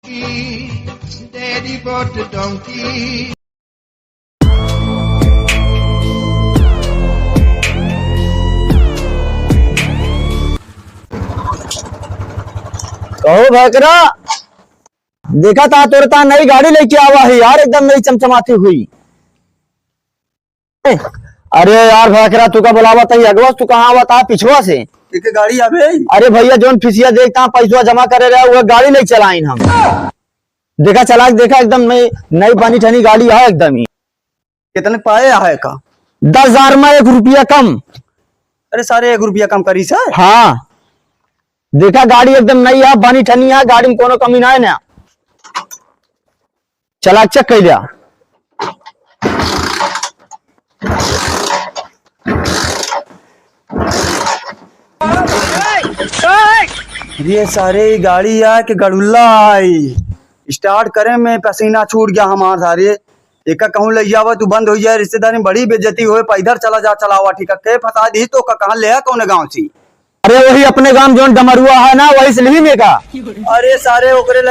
Daddy bought the donkey. कहो भैकरा, देखा था तुरता नई गाड़ी लेके आवा है यार, एकदम नई चमचमाती हुई। अरे यार भैकरा, तू का बुलावा था अगवा, तू कहाँ आवा था पिछवा से? एक गाड़ी आवे। अरे भैया जोन फिसिया देखता पैसा जमा करे रहे वो गाड़ी नहीं चलाइन हम। देखा चला देखा एकदम नई बनी ठनी गाड़ी है एकदम ही। कितने पाए है का? 10,000 में 1 रुपया कम। अरे सारे 1 रुपया कम करी सर। हाँ देखा गाड़ी एकदम नई है, बनी ठनी है, गाड़ी में कोनो कमी ना है ना। चला चेक कर लिया। ये सारे गाड़ी है कि गड़ुल्ला आई। स्टार्ट करे में पसीना छूट गया हमार सारे। एक कहूँ ले जावा तू बंद हो जाए, रिश्तेदारी में बड़ी बेइज्जती होए, इधर चला जा चलावा ठीक है। फंसा दी तो कहाँ ले है कौन गाँव से? अरे वही अपने गांव जोन डमरुआ है ना, वही सिलवी में का। अरे सारे ओकरे